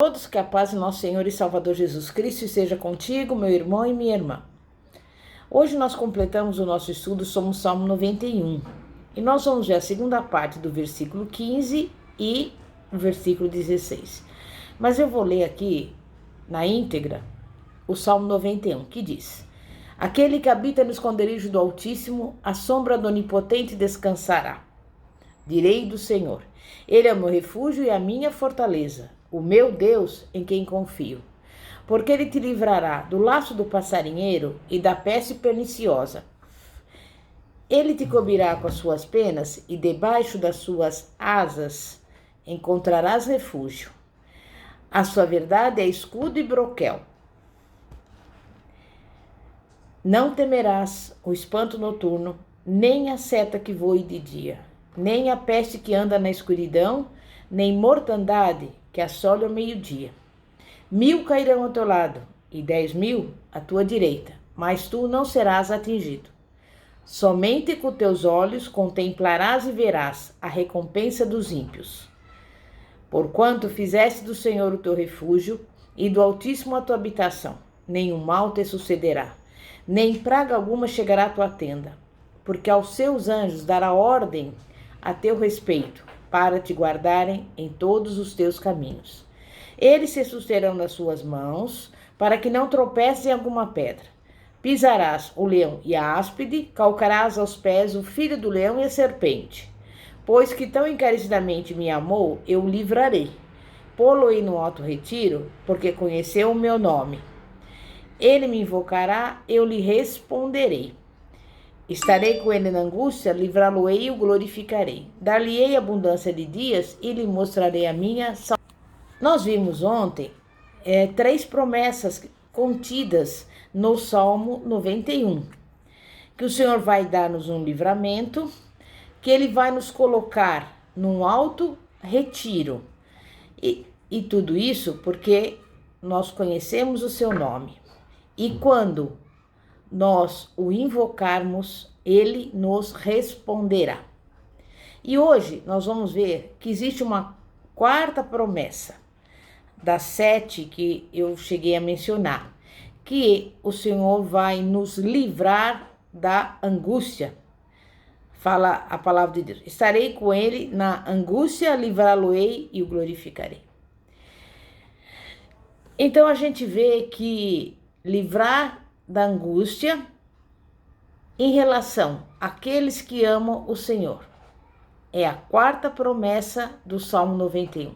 Todos que a paz de nosso Senhor e Salvador Jesus Cristo esteja contigo, meu irmão e minha irmã. Hoje nós completamos o nosso estudo sobre o Salmo 91. E nós vamos ver a segunda parte do versículo 15 e o versículo 16. Mas eu vou ler aqui, na íntegra, o Salmo 91, que diz: Aquele que habita no esconderijo do Altíssimo, à sombra do Onipotente descansará. Direi do Senhor: Ele é o meu refúgio e a minha fortaleza, o meu Deus em quem confio. Porque ele te livrará do laço do passarinheiro e da peste perniciosa. Ele te cobrirá com as suas penas e debaixo das suas asas encontrarás refúgio. A sua verdade é escudo e broquel. Não temerás o espanto noturno, nem a seta que voe de dia, nem a peste que anda na escuridão, nem mortandade que assole ao meio-dia. 1.000 cairão ao teu lado e 10.000 à tua direita, mas tu não serás atingido. Somente com teus olhos contemplarás e verás a recompensa dos ímpios. Porquanto fizeste do Senhor o teu refúgio e do Altíssimo a tua habitação, nenhum mal te sucederá, nem praga alguma chegará à tua tenda, porque aos seus anjos dará ordem a teu respeito, para te guardarem em todos os teus caminhos. Eles se susterão nas suas mãos, para que não tropeces em alguma pedra. Pisarás o leão e a áspide, calcarás aos pés o filho do leão e a serpente. Pois que tão encarecidamente me amou, eu o livrarei. Pô-lo-ei no alto retiro, porque conheceu o meu nome. Ele me invocará, eu lhe responderei. Estarei com ele na angústia, livrá-lo-ei e o glorificarei. Dar-lhe-ei abundância de dias e lhe mostrarei a minha salvação. Nós vimos ontem 3 promessas contidas no Salmo 91. Que o Senhor vai dar-nos um livramento, que Ele vai nos colocar num alto retiro. E tudo isso porque nós conhecemos o seu nome. E quando nós o invocarmos, Ele nos responderá. E hoje nós vamos ver que existe uma quarta promessa, das 7 que eu cheguei a mencionar, que o Senhor vai nos livrar da angústia. Fala a palavra de Deus: estarei com ele na angústia, livrá-lo-ei e o glorificarei. Então a gente vê que livrar da angústia em relação àqueles que amam o Senhor é a quarta promessa do Salmo 91.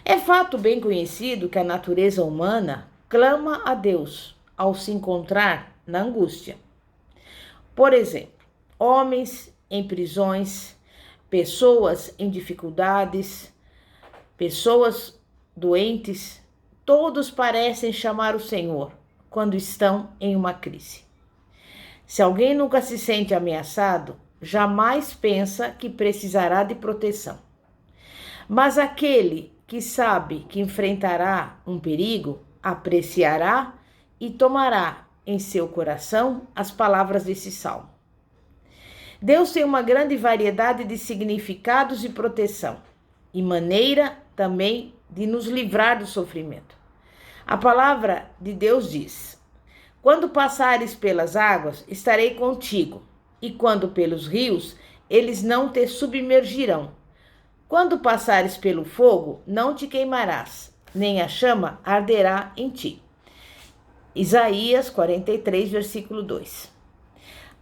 É fato bem conhecido que a natureza humana clama a Deus ao se encontrar na angústia. Por exemplo, homens em prisões, pessoas em dificuldades, pessoas doentes, todos parecem chamar o Senhor quando estão em uma crise. Se alguém nunca se sente ameaçado, jamais pensa que precisará de proteção. Mas aquele que sabe que enfrentará um perigo, apreciará e tomará em seu coração as palavras desse salmo. Deus tem uma grande variedade de significados de proteção e maneira também de nos livrar do sofrimento. A palavra de Deus diz: quando passares pelas águas, estarei contigo, e quando pelos rios, eles não te submergirão. Quando passares pelo fogo, não te queimarás, nem a chama arderá em ti. Isaías 43, versículo 2.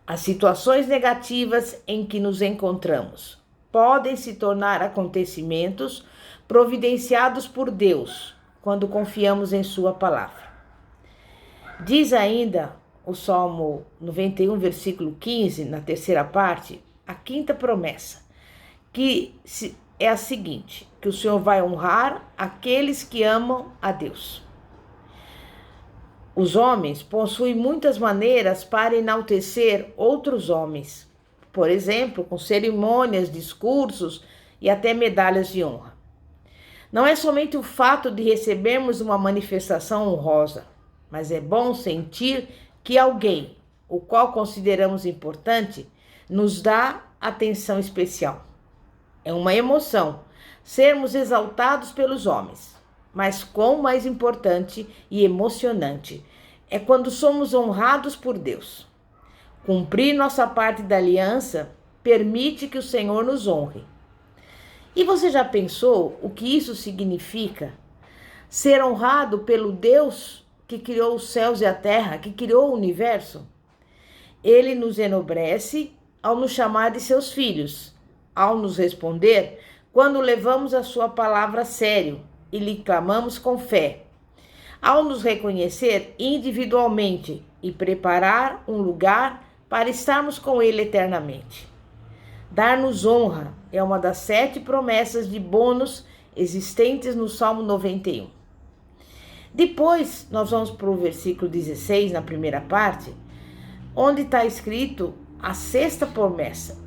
As situações negativas em que nos encontramos podem se tornar acontecimentos providenciados por Deus quando confiamos em sua palavra. Diz ainda o Salmo 91, versículo 15, na terceira parte, a quinta promessa, que é a seguinte: que o Senhor vai honrar aqueles que amam a Deus. Os homens possuem muitas maneiras para enaltecer outros homens, por exemplo, com cerimônias, discursos e até medalhas de honra. Não é somente o fato de recebermos uma manifestação honrosa, mas é bom sentir que alguém, o qual consideramos importante, nos dá atenção especial. É uma emoção sermos exaltados pelos homens, mas quão mais importante e emocionante é quando somos honrados por Deus. Cumprir nossa parte da aliança permite que o Senhor nos honre. E você já pensou o que isso significa? Ser honrado pelo Deus que criou os céus e a terra, que criou o universo? Ele nos enobrece ao nos chamar de seus filhos, ao nos responder quando levamos a sua palavra a sério e lhe clamamos com fé, ao nos reconhecer individualmente e preparar um lugar para estarmos com ele eternamente. Dar-nos honra é uma das 7 promessas de bônus existentes no Salmo 91. Depois, nós vamos para o versículo 16, na primeira parte, onde está escrito a 6ª promessa,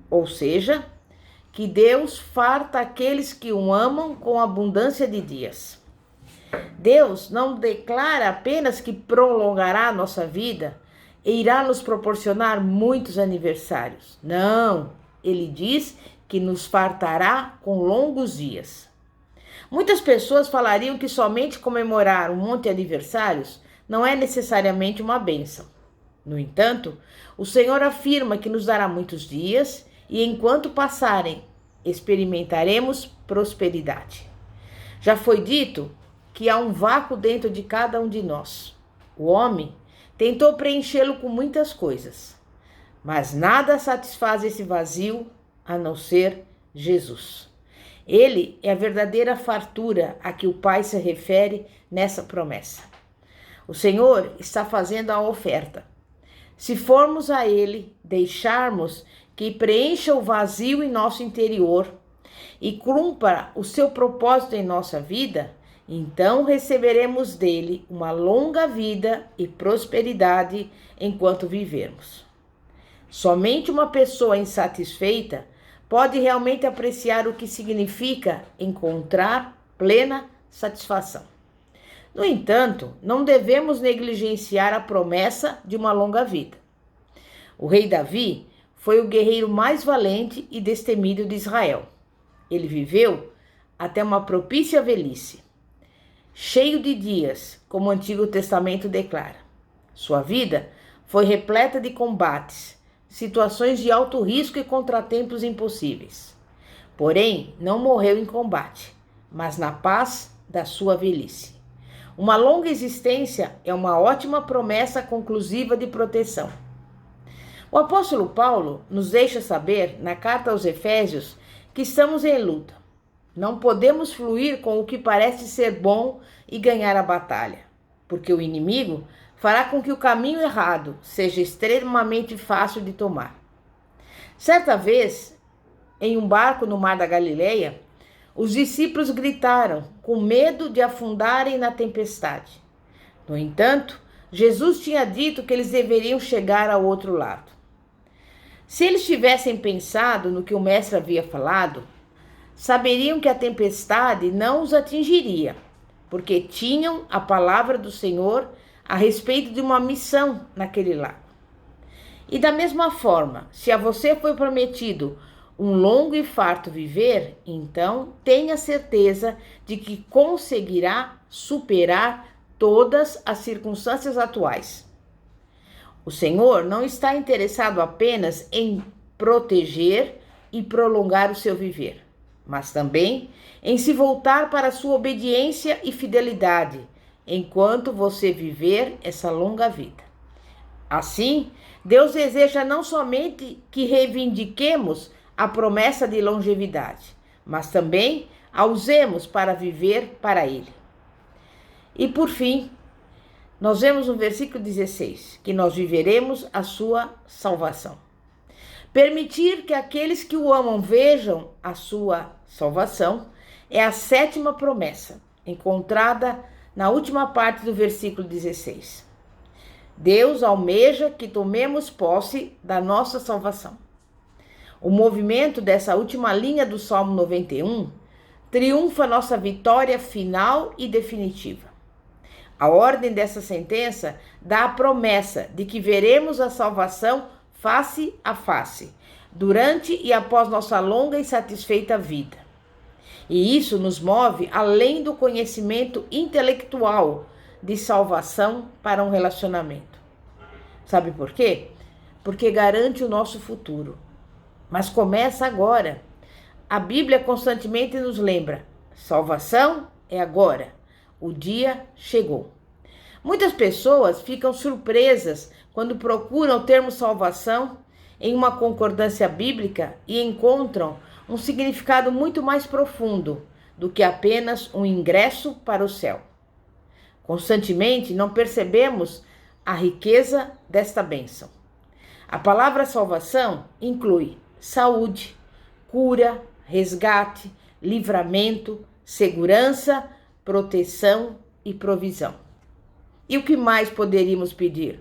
ou seja, que Deus farta aqueles que o amam com abundância de dias. Deus não declara apenas que prolongará a nossa vida e irá nos proporcionar muitos aniversários. Não, ele diz que nos fartará com longos dias. Muitas pessoas falariam que somente comemorar um monte de aniversários não é necessariamente uma bênção. No entanto, o Senhor afirma que nos dará muitos dias e enquanto passarem, experimentaremos prosperidade. Já foi dito que há um vácuo dentro de cada um de nós. O homem tentou preenchê-lo com muitas coisas, mas nada satisfaz esse vazio a não ser Jesus. Ele é a verdadeira fartura a que o Pai se refere nessa promessa. O Senhor está fazendo a oferta. Se formos a Ele, deixarmos que preencha o vazio em nosso interior e cumpra o seu propósito em nossa vida, então receberemos dele uma longa vida e prosperidade enquanto vivermos. Somente uma pessoa insatisfeita pode realmente apreciar o que significa encontrar plena satisfação. No entanto, não devemos negligenciar a promessa de uma longa vida. O rei Davi foi o guerreiro mais valente e destemido de Israel. Ele viveu até uma propícia velhice, cheio de dias, como o Antigo Testamento declara. Sua vida foi repleta de combates, situações de alto risco e contratempos impossíveis. Porém, não morreu em combate, mas na paz da sua velhice. Uma longa existência é uma ótima promessa conclusiva de proteção. O apóstolo Paulo nos deixa saber, na carta aos Efésios, que estamos em luta. Não podemos fluir com o que parece ser bom e ganhar a batalha, porque o inimigo fará com que o caminho errado seja extremamente fácil de tomar. Certa vez, em um barco no mar da Galileia, os discípulos gritaram, com medo de afundarem na tempestade. No entanto, Jesus tinha dito que eles deveriam chegar ao outro lado. Se eles tivessem pensado no que o mestre havia falado, saberiam que a tempestade não os atingiria, porque tinham a palavra do Senhor a respeito de uma missão naquele lago. E da mesma forma, se a você foi prometido um longo e farto viver, então tenha certeza de que conseguirá superar todas as circunstâncias atuais. O Senhor não está interessado apenas em proteger e prolongar o seu viver, mas também em se voltar para a sua obediência e fidelidade, enquanto você viver essa longa vida. Assim, Deus deseja não somente que reivindiquemos a promessa de longevidade, mas também a usemos para viver para Ele. E por fim, nós vemos no versículo 16 que nós viveremos a sua salvação. Permitir que aqueles que o amam vejam a sua salvação é a 7ª promessa, encontrada na última parte do versículo 16. Deus almeja que tomemos posse da nossa salvação. O movimento dessa última linha do Salmo 91 triunfa nossa vitória final e definitiva. A ordem dessa sentença dá a promessa de que veremos a salvação face a face, durante e após nossa longa e satisfeita vida. E isso nos move além do conhecimento intelectual de salvação para um relacionamento. Sabe por quê? Porque garante o nosso futuro. Mas começa agora. A Bíblia constantemente nos lembra: salvação é agora. O dia chegou. Muitas pessoas ficam surpresas quando procuram o termo salvação em uma concordância bíblica e encontram um significado muito mais profundo do que apenas um ingresso para o céu. Constantemente não percebemos a riqueza desta bênção. A palavra salvação inclui saúde, cura, resgate, livramento, segurança, proteção e provisão. E o que mais poderíamos pedir?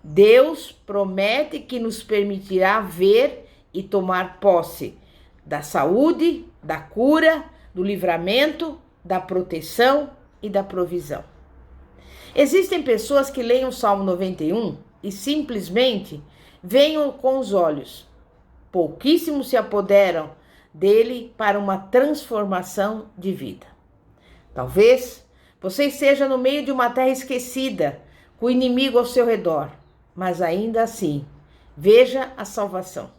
Deus promete que nos permitirá ver e tomar posse da saúde, da cura, do livramento, da proteção e da provisão. Existem pessoas que leem o Salmo 91 e simplesmente veem com os olhos. Pouquíssimos se apoderam dele para uma transformação de vida. Talvez você esteja no meio de uma terra esquecida, com o inimigo ao seu redor, mas ainda assim, veja a salvação.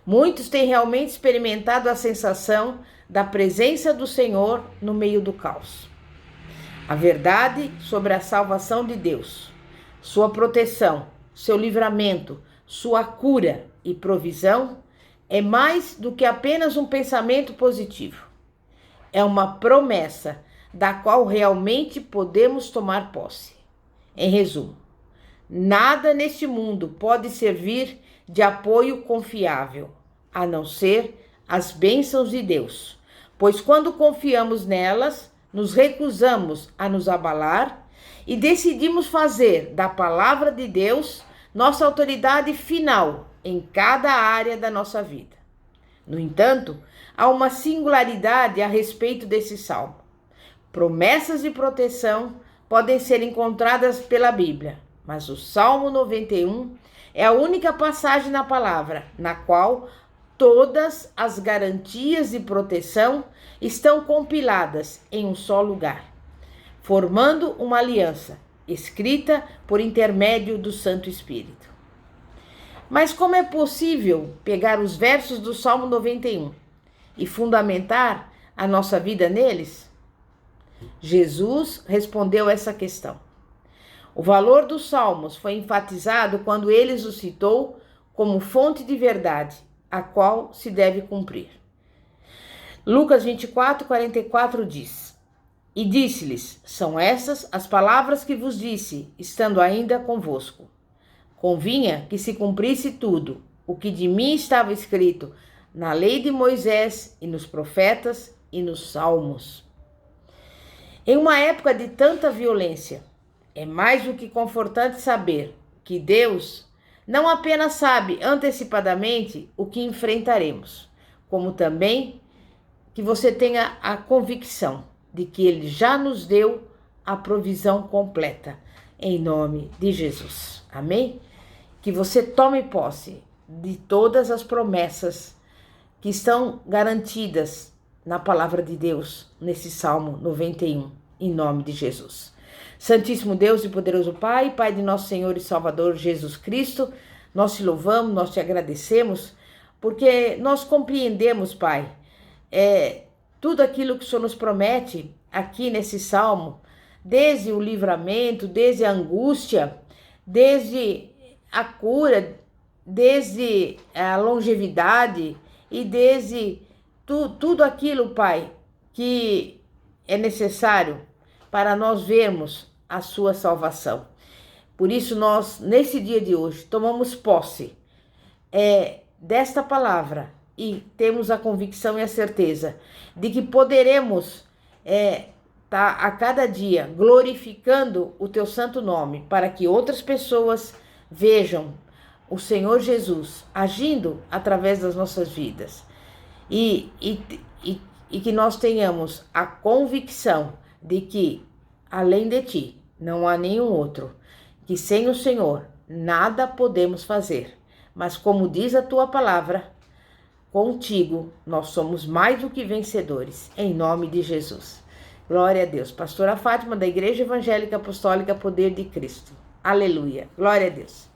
Muitos têm realmente experimentado a sensação da presença do Senhor no meio do caos. A verdade sobre a salvação de Deus, sua proteção, seu livramento, sua cura e provisão é mais do que apenas um pensamento positivo. É uma promessa da qual realmente podemos tomar posse. Em resumo, nada neste mundo pode servir de apoio confiável, a não ser as bênçãos de Deus, pois quando confiamos nelas, nos recusamos a nos abalar e decidimos fazer da palavra de Deus nossa autoridade final em cada área da nossa vida. No entanto, há uma singularidade a respeito desse salmo. Promessas de proteção podem ser encontradas pela Bíblia, mas o Salmo 91 é a única passagem na palavra na qual todas as garantias de proteção estão compiladas em um só lugar, formando uma aliança escrita por intermédio do Santo Espírito. Mas como é possível pegar os versos do Salmo 91 e fundamentar a nossa vida neles? Jesus respondeu essa questão. O valor dos salmos foi enfatizado quando ele os citou como fonte de verdade, a qual se deve cumprir. Lucas 24:44 diz: E disse-lhes: São essas as palavras que vos disse, estando ainda convosco. Convinha que se cumprisse tudo o que de mim estava escrito na lei de Moisés e nos profetas e nos salmos. Em uma época de tanta violência, é mais do que confortante saber que Deus não apenas sabe antecipadamente o que enfrentaremos, como também que você tenha a convicção de que Ele já nos deu a provisão completa, em nome de Jesus. Amém? Que você tome posse de todas as promessas que estão garantidas na palavra de Deus, nesse Salmo 91, em nome de Jesus. Santíssimo Deus e poderoso Pai, Pai de nosso Senhor e Salvador Jesus Cristo, nós te louvamos, nós te agradecemos, porque nós compreendemos, Pai, tudo aquilo que o Senhor nos promete aqui nesse Salmo, desde o livramento, desde a angústia, desde a cura, desde a longevidade e desde tudo aquilo, Pai, que é necessário para nós vermos a sua salvação. Por isso nós, nesse dia de hoje, tomamos posse desta palavra e temos a convicção e a certeza de que poderemos estar a cada dia glorificando o teu santo nome, para que outras pessoas vejam o Senhor Jesus agindo através das nossas vidas. E que nós tenhamos a convicção de que, além de ti, não há nenhum outro, que sem o Senhor nada podemos fazer. Mas como diz a tua palavra, Contigo nós somos mais do que vencedores, em nome de Jesus. Glória a Deus. Pastora Fátima, da Igreja Evangélica Apostólica Poder de Cristo. Aleluia. Glória a Deus.